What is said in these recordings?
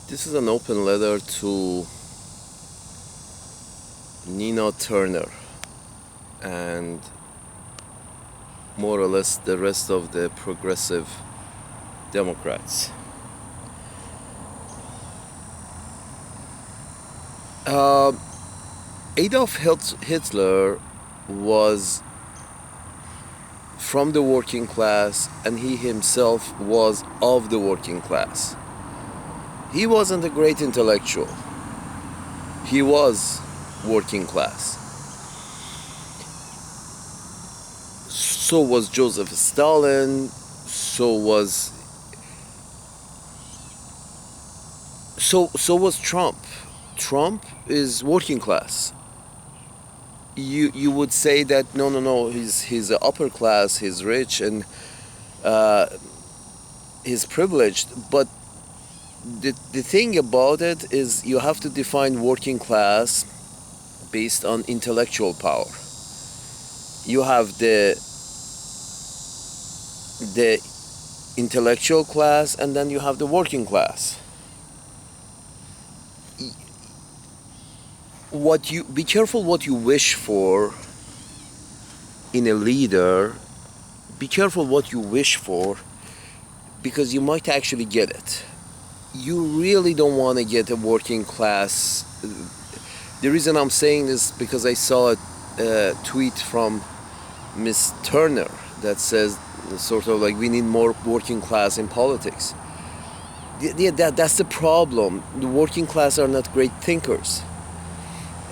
This is an open letter to Nina Turner and more or less the rest of the progressive Democrats. Uh, Adolf Hitler was from the working class, and he himself was of the working class. He wasn't a great intellectual. He was working class. So was Joseph Stalin. So was Trump. Trump is working class. You would say that no, he's upper class, he's rich, and he's privileged. But the thing about it is you have to define working class based on intellectual power. You have the intellectual class, and then you have the working class. Be careful what you wish for in a leader. Be careful what you wish for, because you might actually get it. You really don't want to get a working class. The reason I'm saying this because I saw a tweet from Miss Turner that says sort of like we need more working class in politics. Yeah, that's the problem. The working class are not great thinkers.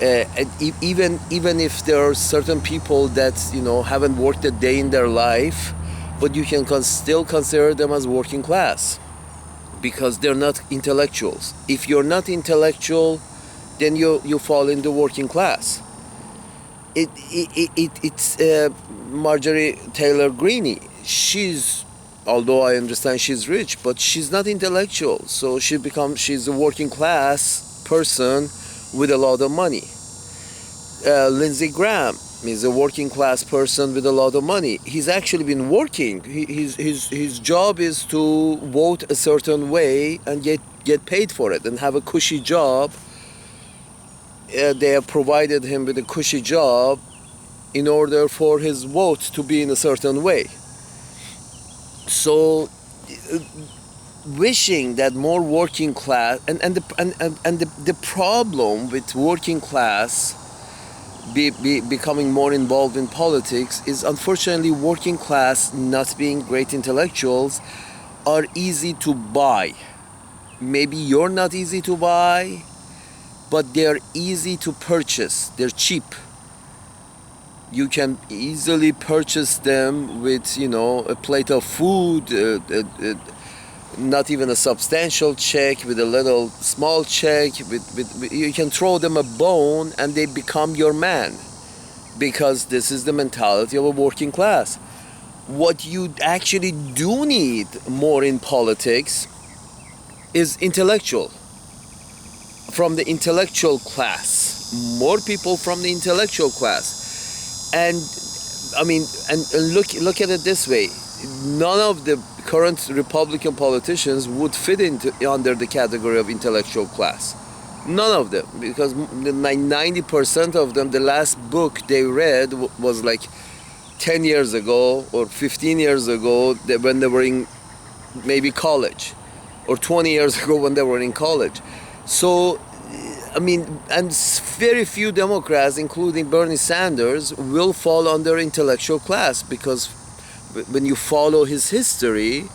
And even if there are certain people that haven't worked a day in their life, but you can still consider them as working class because they're not intellectuals. If you're not intellectual, then you fall in the working class. It's Marjorie Taylor Greene. Although I understand she's rich, but she's not intellectual, so she's a working class person with a lot of money. Lindsey Graham is a working class person with a lot of money. He's actually been working. His job is to vote a certain way and get paid for it and have a cushy job. They have provided him with a cushy job in order for his vote to be in a certain way. So wishing that more working class and the problem with working class becoming more involved in politics is unfortunately working class not being great intellectuals are easy to buy. Maybe you're not easy to buy, but they're easy to purchase. They're cheap. You can easily purchase them with a plate of food, not even a substantial check, with a little small check. You can throw them a bone and they become your man, because this is the mentality of a working class. What you actually do need more in politics is intellectual, from the intellectual class, more people from the intellectual class. And I mean, and look at it this way: none of the current Republican politicians would fit under the category of intellectual class. None of them, because 90% of them, the last book they read was like 10 years ago or 15 years ago, when they were in maybe college, or 20 years ago when they were in college. So I mean, and very few Democrats, including Bernie Sanders, will fall under intellectual class, because when you follow his history,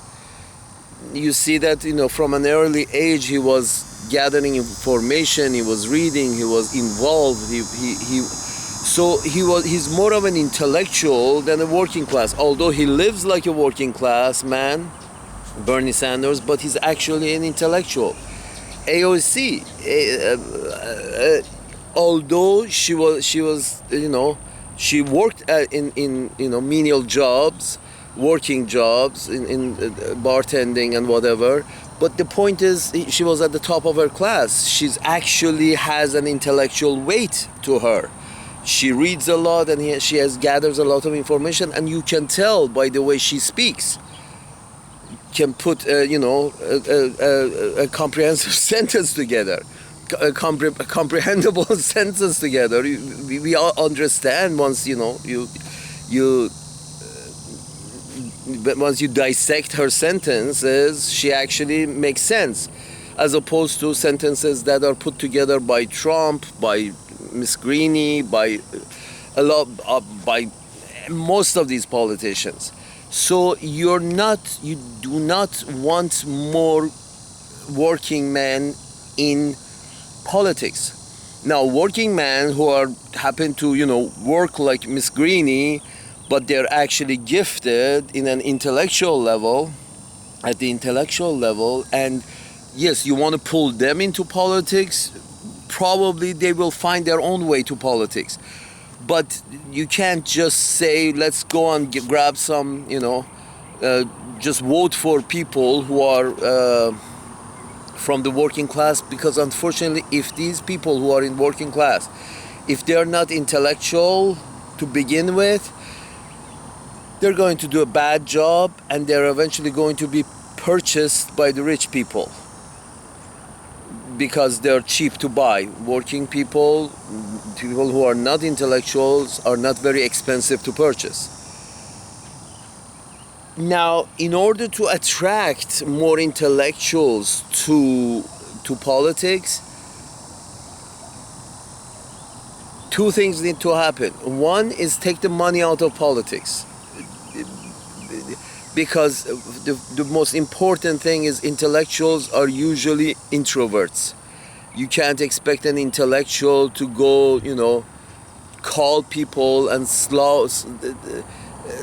you see that from an early age he was gathering information, he was reading, he was involved. He's more of an intellectual than a working class. Although he lives like a working class man, Bernie Sanders, but he's actually an intellectual. AOC, although she worked in menial jobs, working jobs in bartending and whatever, but the point is she was at the top of her class. She's actually has an intellectual weight to her. She reads a lot, and she gathers a lot of information, and you can tell by the way she speaks. can put a comprehensive sentence together, a comprehensible sentence together. We all understand once you once you dissect her sentences, she actually makes sense, as opposed to sentences that are put together by Trump, by Miss Greenie, by by most of these politicians. So you do not want more working men in politics. Now, working men who happen to work like Miss Greenie, but they're actually gifted in an intellectual level, at the intellectual level, and yes, you want to pull them into politics, probably they will find their own way to politics. But you can't just say, let's go and grab some, just vote for people who are from the working class, because unfortunately, if these people who are in working class, if they're not intellectual to begin with, they're going to do a bad job, and they're eventually going to be purchased by the rich people because they're cheap to buy. Working people who are not intellectuals, are not very expensive to purchase. Now, in order to attract more intellectuals to politics, two things need to happen. One is take the money out of politics, because the most important thing is intellectuals are usually introverts. You can't expect an intellectual to go, call people and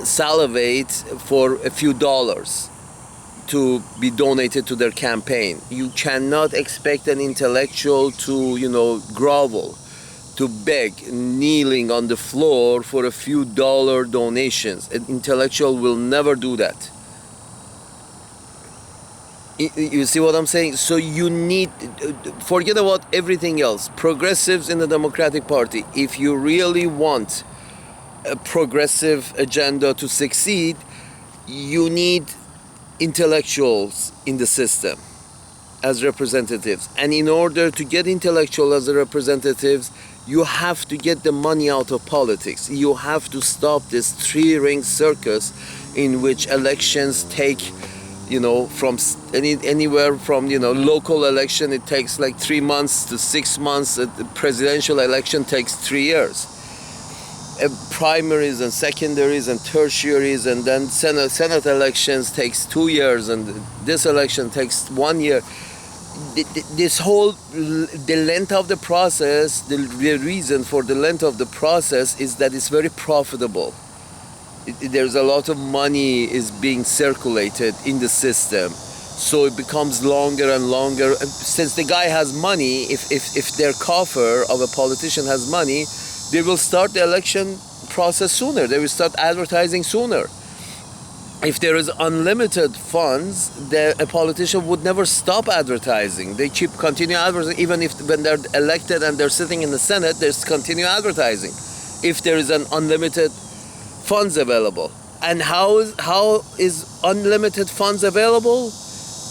salivate for a few dollars to be donated to their campaign. You cannot expect an intellectual to, grovel, to beg, kneeling on the floor for a few dollar donations. An intellectual will never do that. You see what I'm saying? So you need, forget about everything else. Progressives in the Democratic Party, if you really want a progressive agenda to succeed, you need intellectuals in the system as representatives. And in order to get intellectual as representatives, you have to get the money out of politics. You have to stop this three-ring circus in which elections take, from anywhere from, local election, it takes like 3 months to 6 months. The presidential election takes 3 years. Primaries and secondaries and tertiaries, and then Senate elections takes 2 years, and this election takes 1 year. The length of the process, the reason for the length of the process is that it's very profitable. There's a lot of money is being circulated in the system, so it becomes longer and longer. Since the guy has money, if their coffer of a politician has money, they will start the election process sooner. They will start advertising sooner. If there is unlimited funds, a politician would never stop advertising. They continue advertising, even when they're elected and they're sitting in the Senate, they continue advertising. If there is an unlimited funds available. And how is unlimited funds available?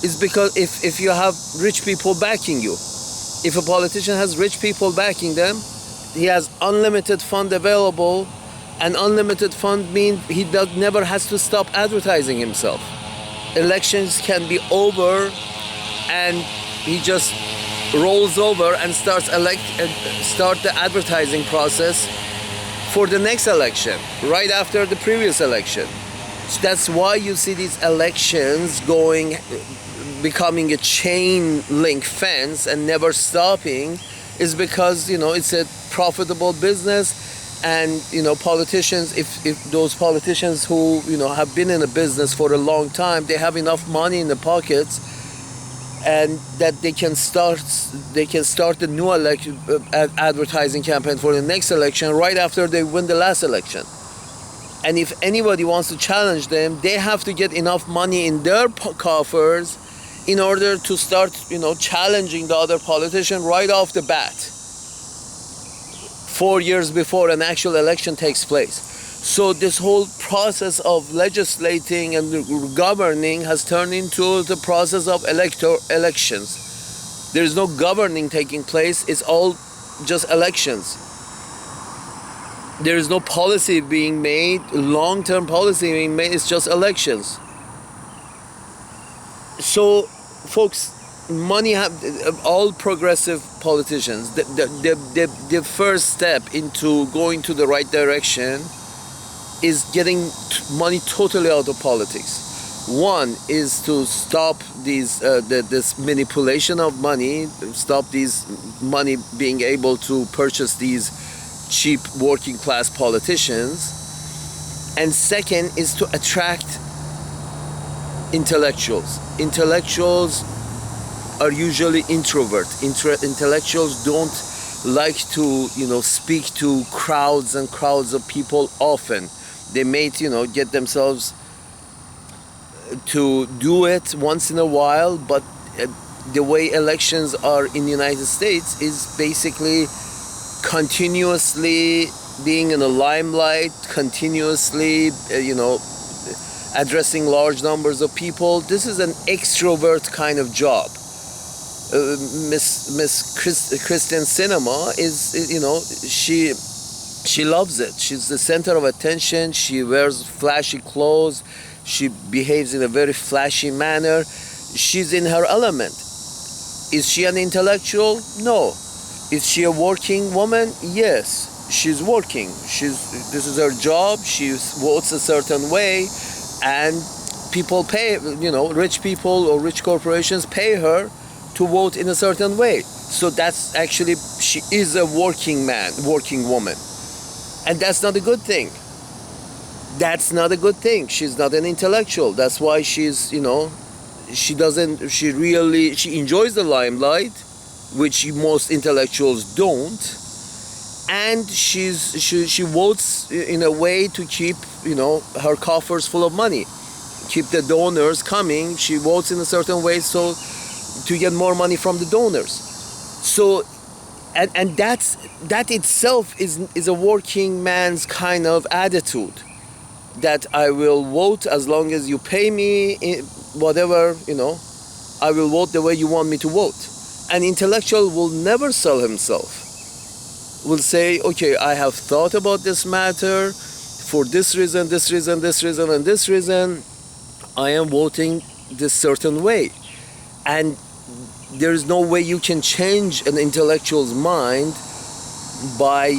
Is because if you have rich people backing you. If a politician has rich people backing them, he has unlimited fund available, and unlimited fund means he never has to stop advertising himself. Elections can be over and he just rolls over and start the advertising process for the next election, right after the previous election. So that's why you see these elections becoming a chain link fence and never stopping, is because it's a profitable business. And politicians, if those politicians who have been in a business for a long time, they have enough money in the pockets, and that they can start the new advertising campaign for the next election right after they win the last election. And if anybody wants to challenge them, they have to get enough money in their coffers in order to start challenging the other politician right off the bat, 4 years before an actual election takes place. So this whole process of legislating and governing has turned into the process of elections. There is no governing taking place. It's all just elections. There is no policy being made, long-term policy being made. It's just elections. So, folks, money have all progressive politicians. The first step into going to the right direction is getting money totally out of politics. One is to stop this manipulation of money, stop these money being able to purchase these cheap working class politicians, and second is to attract intellectuals. Intellectuals are usually introvert. Intellectuals don't like to speak to crowds and crowds of people often. They may get themselves to do it once in a while, but the way elections are in the United States is basically continuously being in the limelight, continuously addressing large numbers of people. This is an extrovert kind of job. Miss Kyrsten Sinema is she loves it. She's the center of attention. She wears flashy clothes. She behaves in a very flashy manner. She's in her element. Is she an intellectual? No. Is she a working woman? Yes. She's working. This is her job. She votes a certain way, and people pay, rich people or rich corporations pay her to vote in a certain way. So that's actually, she is a working woman. And that's not a good thing. That's not a good thing. She's not an intellectual. That's why she's, she enjoys the limelight, which most intellectuals don't. And she votes in a way to keep, her coffers full of money, keep the donors coming. She votes in a certain way so to get more money from the donors. So, and that itself is a working man's kind of attitude, that I will vote as long as you pay me, whatever, I will vote the way you want me to vote. An intellectual will never sell himself. Will say, okay, I have thought about this matter for this reason, this reason, this reason, and this reason. I am voting this certain way. And there is no way you can change an intellectual's mind by,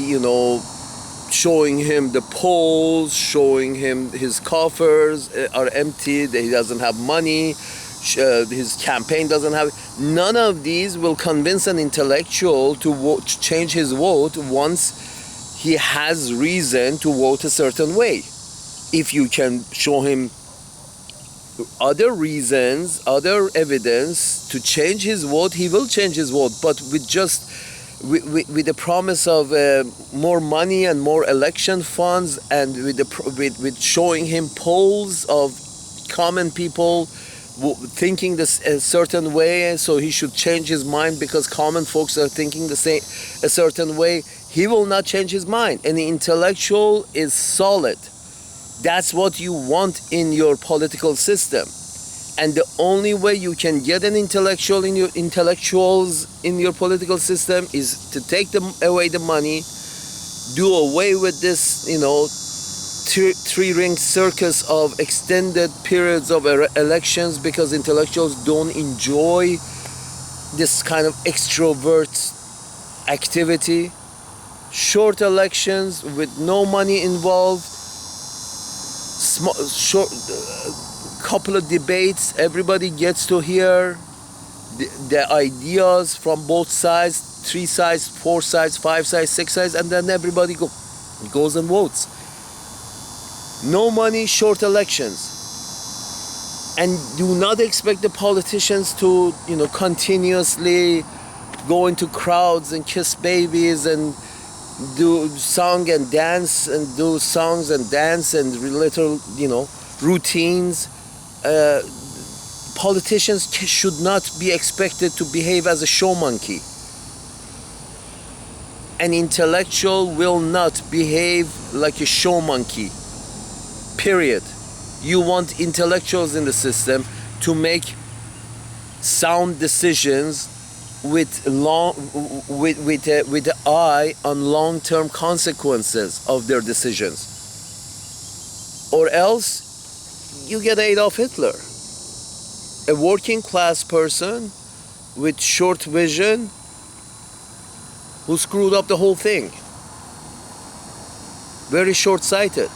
showing him the polls, showing him his coffers are empty, that he doesn't have money, his campaign doesn't have. None of these will convince an intellectual to change his vote once he has reason to vote a certain way. If you can show him other reasons, other evidence to change his vote, he will change his vote. But with the promise of more money and more election funds, and with showing him polls of common people thinking this a certain way, so he should change his mind because common folks are thinking a certain way, he will not change his mind. And the intellectual is solid. That's what you want in your political system. And the only way you can get an intellectuals in your political system is to take away the money, do away with this, three-ring circus of extended periods of elections, because intellectuals don't enjoy this kind of extrovert activity. Short elections with no money involved, short couple of debates, everybody gets to hear the ideas from both sides, 3 sides, 4 sides, 5 sides, 6 sides, and then everybody goes and votes. No money, short elections. And do not expect the politicians to, continuously go into crowds and kiss babies and do song and dance and do songs and dance and little, routines. Politicians should not be expected to behave as a show monkey. An intellectual will not behave like a show monkey. Period. You want intellectuals in the system to make sound decisions with the eye on long-term consequences of their decisions. Or else you get Adolf Hitler, a working class person with short vision who screwed up the whole thing. Very short-sighted.